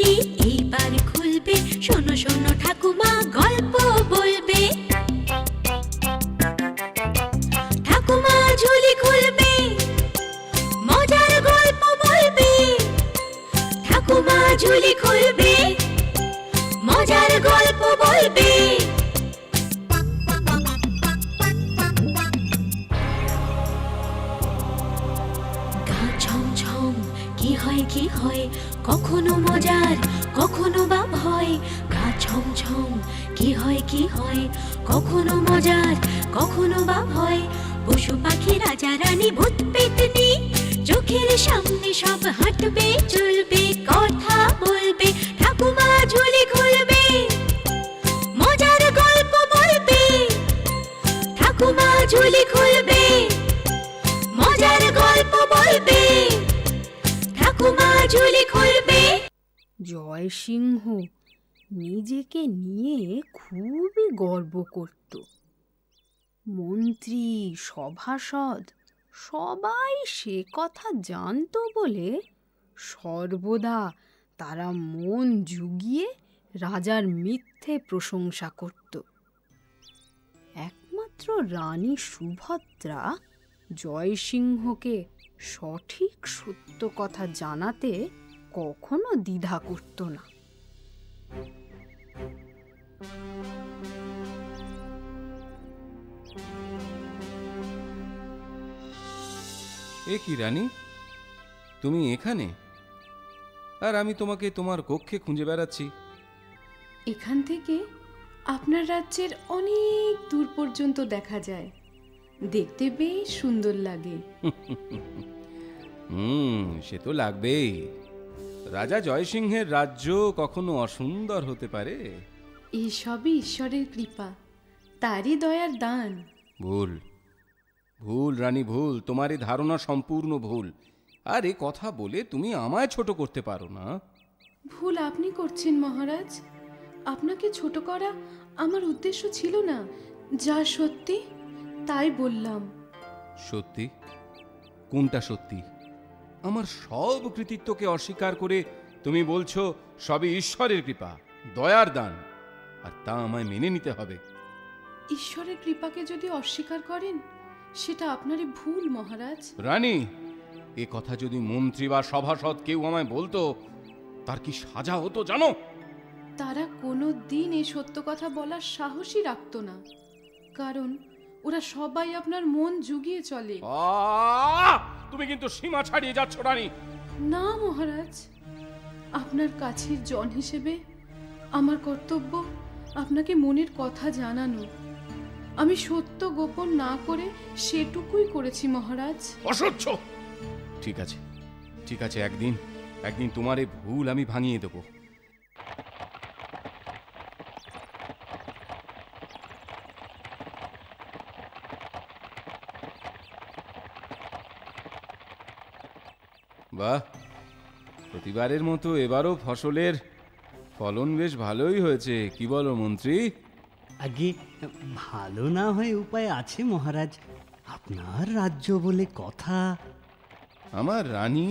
পেতনি এইবার খুলবে, শোনো শোনো ঠাকুমা গল্প বলবে। ঠাকুমা ঝুলি খুলবে, মজার গল্প বলবে। ঠাকুমা ঝুলি খুলবে, মজার গল্প বলবে। গা ছমছম কি হয় কি হয়, কখনো মজার কখনো বা ভয়। গা ছমছম কি হয় কি হয়, কখনো মজার কখনো বা ভয়। পশু পাখি রাজা রানী ভূত পেতনি চোখের সামনে সব হাঁটবে চলবে, কথা বলবে। ঠাকুমা ঝুলি খুলবে, মজার গল্প বলবে। ঠাকুমা ঝুলি খুলবে, মজার গল্প বলবে। ঠাকুমা ঝুলি খুলবে। জয়সিংহ নিজেকে নিয়ে খুবই গর্ব করত। মন্ত্রী, সভাসদ সবাই সে কথা জানতো বলে সর্বদা তারা মন জুগিয়ে রাজার মিথ্যে প্রশংসা করত। একমাত্র রানী সুভদ্রা জয়সিংহকে সঠিক সত্য কথা জানাতে কখনো দ্বিধা করত না। এ কি রানী, তুমি এখানে? আর আমি তোমাকে তোমার কক্ষে খুঁজে বেড়াচ্ছি। এখান থেকে আপনার রাজ্যের অনেক দূর পর্যন্ত দেখা যায়, দেখতে বেশ সুন্দর লাগে। সে তো লাগবেই। রাজা জয়সিংহের রাজ্য কখনো অসুন্দর হতে পারে? এই সবই ঈশ্বরের কৃপা, তারই দয়ার দান। ভুল ভুল রানী, ভুল। তোমার এই ধারণা সম্পূর্ণ ভুল। আর এ কথা বলে তুমি আমায় ছোট করতে পারো না। ভুল আপনি করছেন মহারাজ। আপনাকে ছোট করা আমার উদ্দেশ্য ছিল না। যা সত্যি তাই বললাম। সত্যি? কোনটা সত্যি? আমার সব কৃতিত্বকে অস্বীকার করে তুমি বলছো সবই ঈশ্বরের কৃপা, দয়ার দান, আর তা আমায় মেনে নিতে হবে। ঈশ্বরের কৃপাকে যদি অস্বীকার করেন সেটা আপনারই ভুল মহারাজ। রানী, এ কথা যদি মন্ত্রী বা সভাসদ কেউ আমায় বলতো, তার কি সাজা হতো জানো? তারা কোনো দিন এই সত্য কথা বলার সাহসই রাখতো না, কারণ ওরা সবাই আপনার মন জুগিয়ে চলে। তুমি কিন্তু সীমা ছাড়িয়ে যাচ্ছ রানী। না মহারাজ, আপনার কাছের জন হিসেবে আমার কর্তব্য আপনাকে মনের কথা জানানো। আমি সত্য গোপন না করে সেটুকুই করেছি মহারাজ। অসহ্য! ঠিক আছে ঠিক আছে, একদিন একদিন তোমার এই ভুল আমি ভাঙিয়ে দেব। বাহ, প্রতিবারের মতো এবারও ফসলের ফলন বেশ ভালোই হয়েছে। কি বলো মন্ত্রী? আগে ভালো না হয়ে উপায় আছে মহারাজ, আপনার রাজ্য বলে কথা। আমার রানী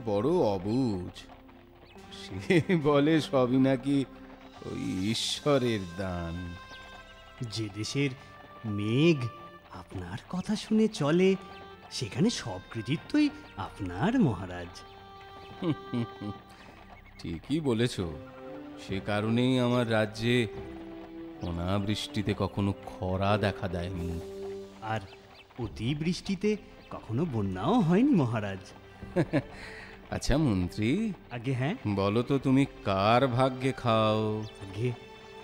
বড় অবুঝ। সে বলে সবই নাকি ওই ঈশ্বরের দান। যে দেশের মেঘ আপনার কথা শুনে চলে, সেখানে সব কৃতিত্বই আপনার মহারাজ। ঠিকই বলেছ। সে কারণেই আমার রাজ্যে অনাবৃষ্টিতে কখনো খরা দেখা দেয়নি, আর অতিবৃষ্টিতে কখনো বন্যাও হয়নি মহারাজ। আচ্ছা মন্ত্রী, আগে হ্যাঁ, বলো তো তুমি কার ভাগ্যে খাও? আগে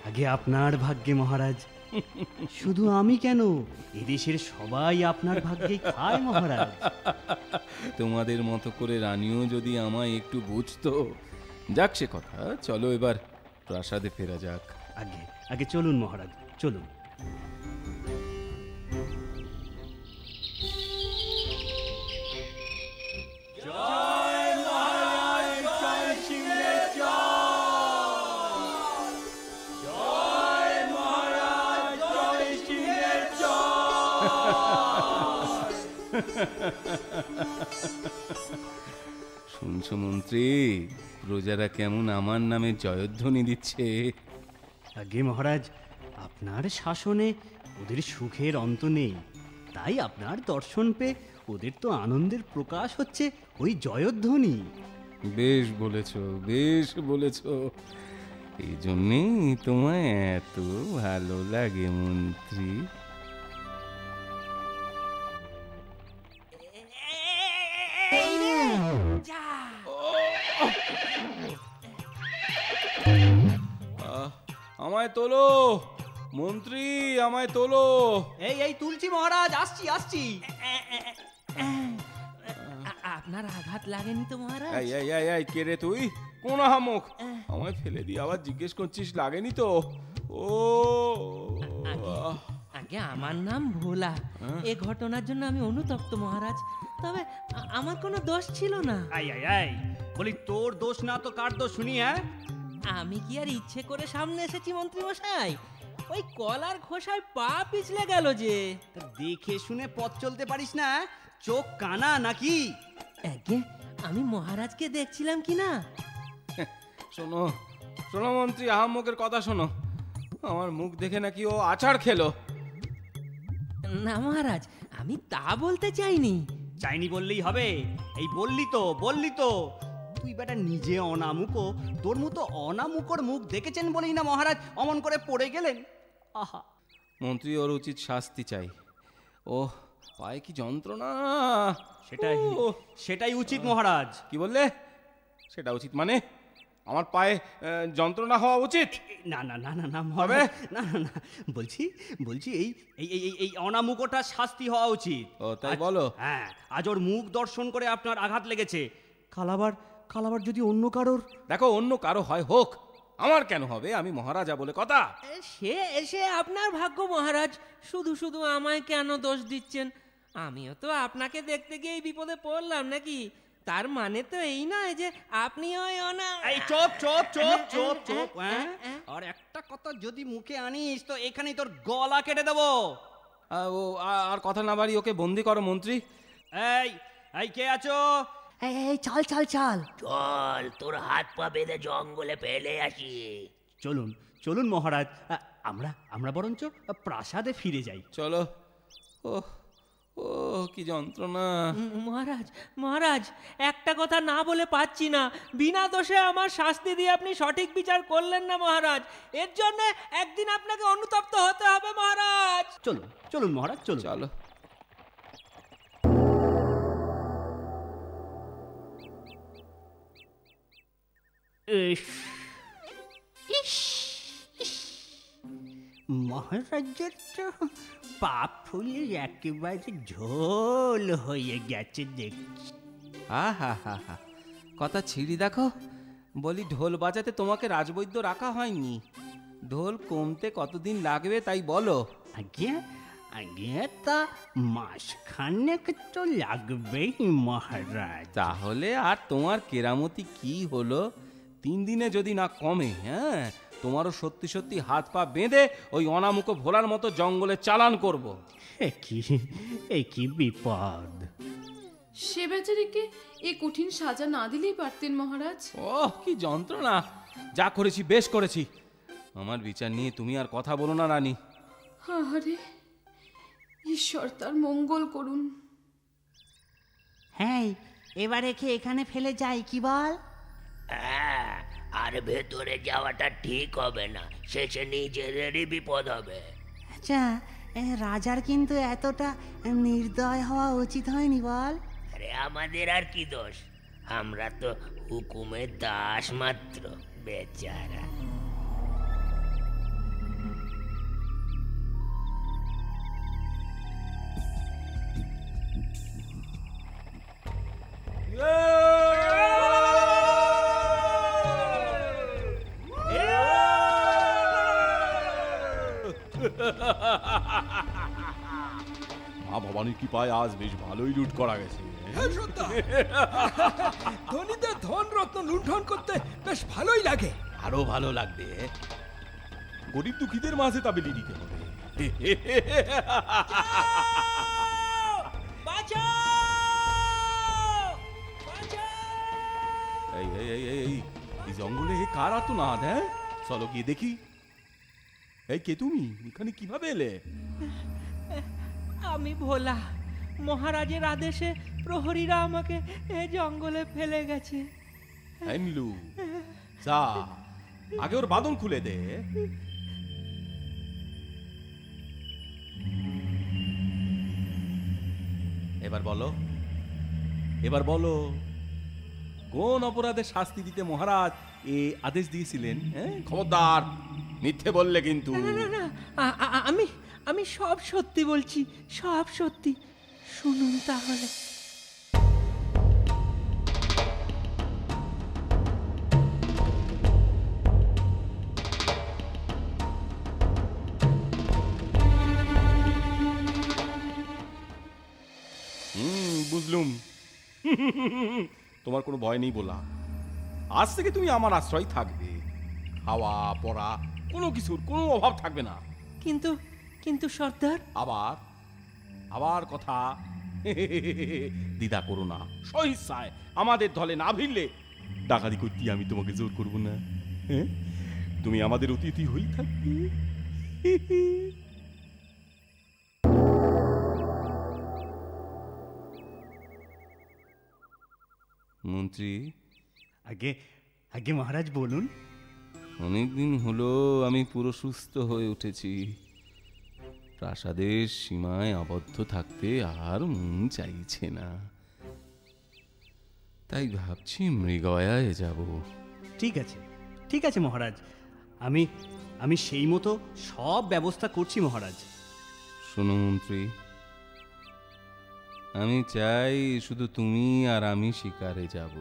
আগে আপনার ভাগ্যে মহারাজ। শুধু আমি কেন, এদেশের সবাই আপনার ভাগ্যে খায় মহারাজ। তোমাদের মতো করে রানীও যদি আমায় একটু বুঝতো। যাক সে কথা, চলো এবার প্রাসাদে ফেরা যাক। আগে আগে চলুন মহারাজ, চলুন। শুনছো মন্ত্রী, প্রজারা কেমন আমার নামে জয়ধ্বনি দিচ্ছে। আগে মহারাজ, আপনার শাসনে ওদের সুখের অন্ত নেই, তাই আপনার দর্শন পেয়ে ওদের তো আনন্দের প্রকাশ হচ্ছে ওই জয়ধ্বনি। বেশ বলেছ, বেশ বলেছ। এই জন্যেই তোমায় এত ভালো লাগে মন্ত্রী। আমায় তোলো মন্ত্রী, আমায় তোলো। এই এই তুলছি মহারাজ, আসছি আসছি। আপনার আঘাত লাগেনি তো মহারাজ? এই এই এই এই কে রে তুই? কোন আহামক আমায় ফেলে দিয়ে আবার জিজ্ঞেস করছিস লাগেনি তো? ও আগে আমার নাম ভোলা। এ ঘটনার জন্য আমি অনুতপ্ত মহারাজ, তবে আমার কোনো দোষ ছিল না। আই আই আই, বলি তোর দোষ না তো কার দোষ শুনি? হ্যাঁ, আমি কি আর ইচ্ছে করে সামনে এসেছি মন্ত্রী মশাই? ওই কলার খোসায় পা পিছলে গেল যে। তা দেখে শুনে পথ চলতে পারিস না? চোখ কানা নাকি? আগে আমি মহারাজকে দেখছিলাম কি না। শোনো শোনো মন্ত্রী, আহাম্মকের কথা শোনো। আমার মুখ দেখে নাকি ও আচার খেলো। না মহারাজ, আমি তা বলতে চাইনি। চাইনি বললেই হবে? এই বললি তো তুই বেটা নিজে অনামুকো, তোর মতো অনামুকোর মুখ দেখেছেন বলেই না মহারাজ অমন করে পড়ে গেলেন। আহা, মন্ত্রী ওর উচিত শাস্তি চাই। ও পায়ে কি যন্ত্রণা! সেটাই উহ, সেটাই উচিত মহারাজ। কি বললে? সেটা উচিত মানে আমার পায়ে যন্ত্রণা হওয়া উচিত? না না না না না মহারাজ, না না না, বলছি বলছি এই এই এই এই অনামুকোটা শাস্তি হওয়া উচিত। ও তাই বলো? হ্যাঁ, আজ ওর মুখ দর্শন করে আপনার আঘাত লেগেছে। কালাবার যদি অন্য কারোর। দেখো, অন্য কারো হয় হোক, আমার কেন হবে? আমি মহারাজা বলে কথা। সে এসে আপনার ভাগ্য মহারাজ, শুধু শুধু আমায় কেন দোষ দিচ্ছেন? আমিও তো আপনাকে দেখতে গিয়ে এই বিপদে পড়লাম নাকি? তার মানে তো এই নয় যে আপনি ওই এই চুপ। হ্যাঁ, আর একটা কথা যদি মুখে আনিস তো এখানেই তোর গলা কেটে দেবো। আর কথা না বাড়ি ওকে বন্দি করো মন্ত্রী। এই এই কে আছো? এই চল চল চল। চল, তোর হাত পা বেঁধে জঙ্গলে ফেলে আসি। চলুন মহারাজ, আমরা বরঞ্চ প্রাসাদে ফিরে যাই। চলো। ও ও কি যন্ত্রণা! মহারাজ একটা কথা না বলে পাচ্ছি না। বিনা দোষে আমার শাস্তি দিয়ে আপনি সঠিক বিচার করলেন না মহারাজ। এর জন্য একদিন আপনাকে অনুতপ্ত হতে হবে মহারাজ। চলুন মহারাজ, চলুন। চলো। মহারাজের তো পাপ ফুলে একেবারে ঝোল হয়ে গেছে দেখছি। হা কথা ছিঁড়ি দেখো। বলি, ঢোল বাজাতে তোমাকে রাজবৈদ্য রাখা হয়নি? ঢোল কমতে কতদিন লাগবে তাই বলো? আগে তা মাসখানেক তো লাগবেই মহারাজ। তাহলে আর তোমার কেরামতি কি হলো? 3 দিনে যদি না কমে, হ্যাঁ, তোমারও সত্যি সত্যি হাত পা বেঁধে ওই অনামুখ ভোলার মতো জঙ্গলে চালান করব। এ কি বিপদ! সে বেচারিকে এ কঠিন সাজা না দিলেই পারতেন মহারাজ। ওহ কি যন্ত্রণা! যা করেছি বেশ করেছি। আমার বিচার নিয়ে তুমি আর কথা বলো না রানী। আরে ঈশ্বর তার মঙ্গল করুন। হ্যাঁ, এবার একে এখানে ফেলে যাই কি বল? হ্যাঁ, আর ভেতরে যাওয়াটা ঠিক হবে না, শেষে নিজেদেরই বিপদ হবে। আচ্ছা, রাজার কিন্তু এতটা নির্দয় হওয়া উচিত হয়নি বল? আরে আমাদের আর কি দোষ? আমরা তো হুকুমের দাস মাত্র, বেচারা। মা ভবানীর কৃপায় আজ বেশ ভালোই লুট করা গেছে। ধনীদের ধন রত্ন লুণ্ঠন করতে বেশ ভালোই লাগে। আরো ভালো লাগবে গরিব দুঃখীদের মাঝে তা বিলি দিতে হবে। এই এই এই এই এই, এই জঙ্গলে কার আর্তনাদ? হ্যাঁ, চলো গিয়ে দেখি। এই কে তুমি? এখানে কিভাবে এলে? আমি ভোলা, মহারাজের আদেশে প্রহরীরা আমাকে এই জঙ্গলে ফেলে গেছে। এই নীলু, যা আগে ওর বাঁধন খুলে দে। এবার বলো, এবার বলো, কোন অপরাধে শাস্তি দিতে মহারাজ এ আদেশ দিয়েছিলেন? হ্যাঁ, খবরদার মিথ্যে বললে কিন্তু। না না না, আমি আমি সব সত্যি বলছি, সব সত্যি। শুনুন তাহলে। বুঝলুম। তোমার কোনো ভয় নেই বলা। আজ থেকে তুমি আমার আশ্রয় থাকবে। খাওয়া পড়া কোনো কিছুর কোনো অভাব থাকবে না। কিন্তু কিন্তু সর্দার। আবার আবার কথা। দ্বিধা করো না, সহিচ্ছায় আমাদের দলে না ভিড়লে ডাকাতি করতে আমি তোমাকে জোর করব না। হ্যাঁ, তুমি আমাদের অতিথি হই থাকবে। মন্ত্রী, আগে আগে মহারাজ বলুন। অনেকদিন হলো আমি পুরো সুস্থ হয়ে উঠেছি। প্রাসাদের সীমায় আবদ্ধ থাকতে আর মন চাইছে না। তাই ভাবছি মৃগয়ায় যাব। ঠিক আছে, ঠিক আছে মহারাজ, আমি আমি সেই মতো সব ব্যবস্থা করছি মহারাজ। শোনো মন্ত্রী, আমি চাই শুধু তুমি আর আমি শিকারে যাব।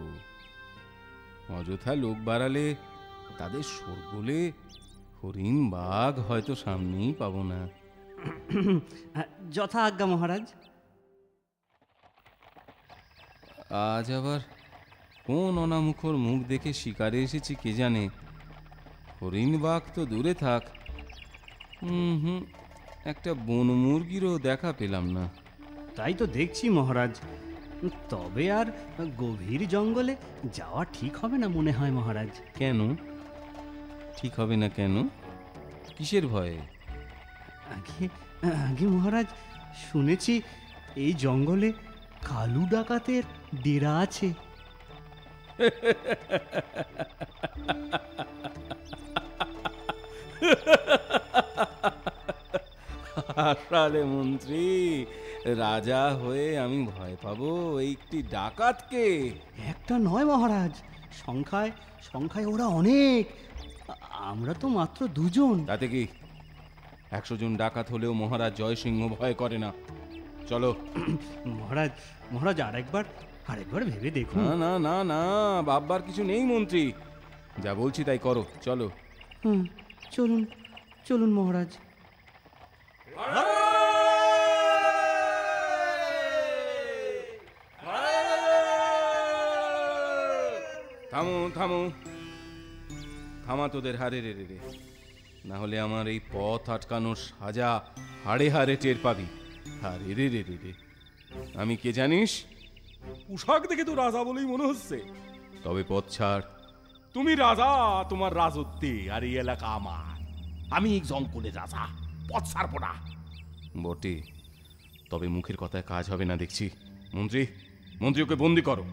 অযথা লোক বাড়ালে তাদের শোরগোলে হরিণ বাঘ হয়তো সামনেই পাবো না। যথা আজ্ঞা মহারাজ। আজ আবার কোন অনামুখর মুখ দেখে শিকারে এসেছি কে জানে। হরিণ বাঘ তো দূরে থাক, একটা বন মুরগিরও দেখা পেলাম না। তাই তো দেখছি মহারাজ। তবে আর গভীর জঙ্গলে যাওয়া ঠিক হবে না মনে হয় মহারাজ। কেন ঠিক হবে না? কেন, কিসের ভয়ে? আগে আগে মহারাজ, শুনেছি এই জঙ্গলে কালু ডাকাতের ডেরা আছে। আসলে মন্ত্রী, রাজা হয়ে আমি ভয় পাবো একটি ডাকাতকে? একটা নয় মহারাজ, সংখ্যায় সংখ্যায় ওরা অনেক। আমরা তো মাত্র দুজন। তাতে কি, 100 জন ডাকাত হলেও মহারাজ জয়সিংহ ভয় করে না। চলো। মহারাজ মহারাজ আরেকবার আরেকবার ভেবে দেখুন। না না না না, ভাববার কিছু নেই মন্ত্রী, যা বলছি তাই করো। চলো। চলুন চলুন মহারাজ। থামো থামো, থামা তোদের হারে রে রে রে, না হলে আমার এই পথ আটকানোর সাজা হাড়ে হাড়ে টের পাবি। হারে রে রে রে রে, আমি কে জানিস? পোশাক দেখে তো রাজা বলেই মনে হচ্ছে, তবে পথ ছাড়। তুমি রাজা তোমার রাজত্বে, আর এই এলাকা আমার। আমি এক জঙ্গলের রাজা, পথ ছাড়বো না। বটে, তবে মুখের কথায় কাজ হবে না দেখছি। মন্ত্রী, মন্ত্রী ওকে বন্দি করো।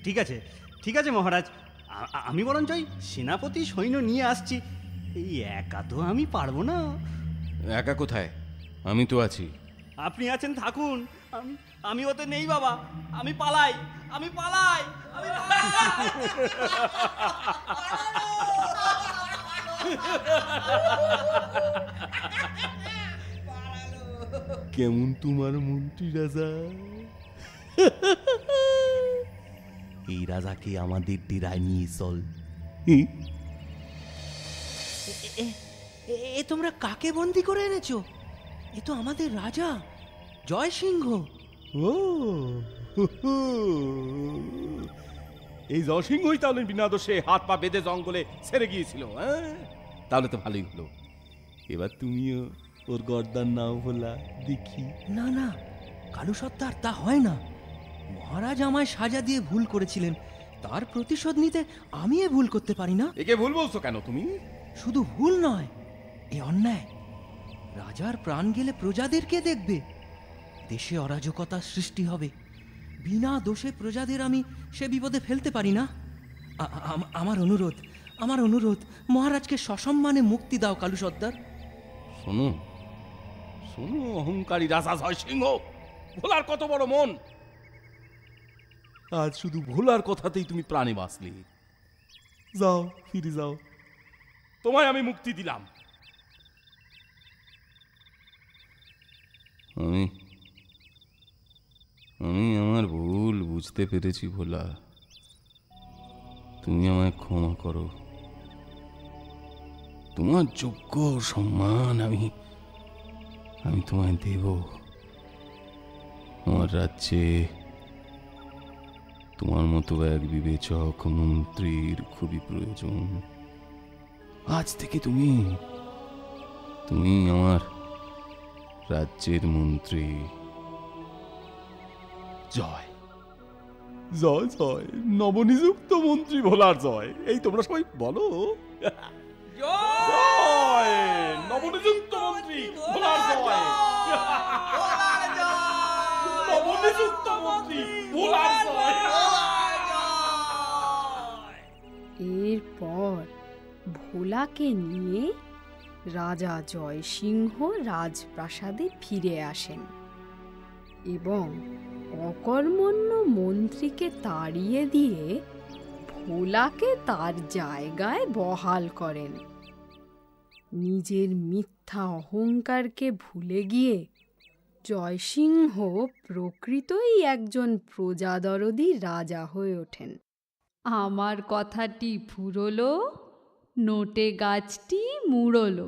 ঠিক আছে ঠিক আছে মহারাজ, আমি বরঞ্চ ওই সেনাপতি সৈন্য নিয়ে আসছি। এই একা তো আমি পারবো না। একা কোথায়? আমি তো আছি। আপনি আছেন, থাকুন। আমি আমি ওতে নেই বাবা, আমি পালাই, আমি পালাই, আমি কেমন তোমার মন্ত্রী রাজা? এই রাজাকে আমাদের ডেরায় নিয়ে চল। এ তোমরা কাকে বন্দি করে এনেছো? এ তো আমাদের রাজা জয়সিংহ। ও, এই জয়সিংহই তাহলে বিনা দোষে হাত পা বেঁধে জঙ্গলে ছেড়ে গিয়েছিল। তাহলে তো ভালোই হলো। এবার তুমিও ওর গর্দান নাও বলা দেখি। না না কালু সর্দার, তা হয় না। মহারাজ আমায় সাজা দিয়ে ভুল করেছিলেন, তার প্রতিশোধ নিতে আমি এ ভুল করতে পারি না? একে ভুল বলছো কেন তুমি? শুধু ভুল নয়, এ অন্যায়। রাজার প্রাণ গেলে প্রজাদের কে দেখবে? দেশে অরাজকতা সৃষ্টি হবে। বিনা দোষে প্রজাদের আমি সে বিপদে ফেলতে পারি না। আমার অনুরোধ মহারাজকে সসম্মানে মুক্তি দাও কালু সর্দার। শোনো শোনো, অহংকারী রাজা জয়সিংহ, ভোলার কত বড় মন! আজ শুধু ভোলার কথাতেই তুমি প্রাণে বাঁচলে। যাও, ফিরে যাও, তোমায় আমি মুক্তি দিলাম। আমি আমার ভুল বুঝতে পেরেছি ভোলা, তুমি আমায় ক্ষমা করো। তোমার যোগ্য সম্মান আমি তোমায় দেব। আমার রাজ্যে তোমার মতো এক বিবেচক মন্ত্রীর খুবই প্রয়োজন। আজ থেকে তুমি আমার রাজ্যের মন্ত্রী। জয় জয় জয়, নবনিযুক্ত মন্ত্রী ভোলার জয়। এই তোমরা সবাই বলো, জয় নবনিযুক্ত মন্ত্রী ভোলার জয়। নবনিযুক্ত মন্ত্রী ভোলার জয়। এরপর ভোলাকে নিয়ে রাজা জয়সিংহ রাজপ্রাসাদে ফিরে আসেন এবং অকর্মণ্য মন্ত্রীকে তাড়িয়ে দিয়ে ভোলাকে তার জায়গায় বহাল করেন। নিজের মিথ্যা অহংকারকে ভুলে গিয়ে জয়সিংহ প্রকৃতই একজন প্রজাদরদী রাজা হয়ে ওঠেন। আমার কথাটি ফুরলো, নোটে গাছটি মুড়লো।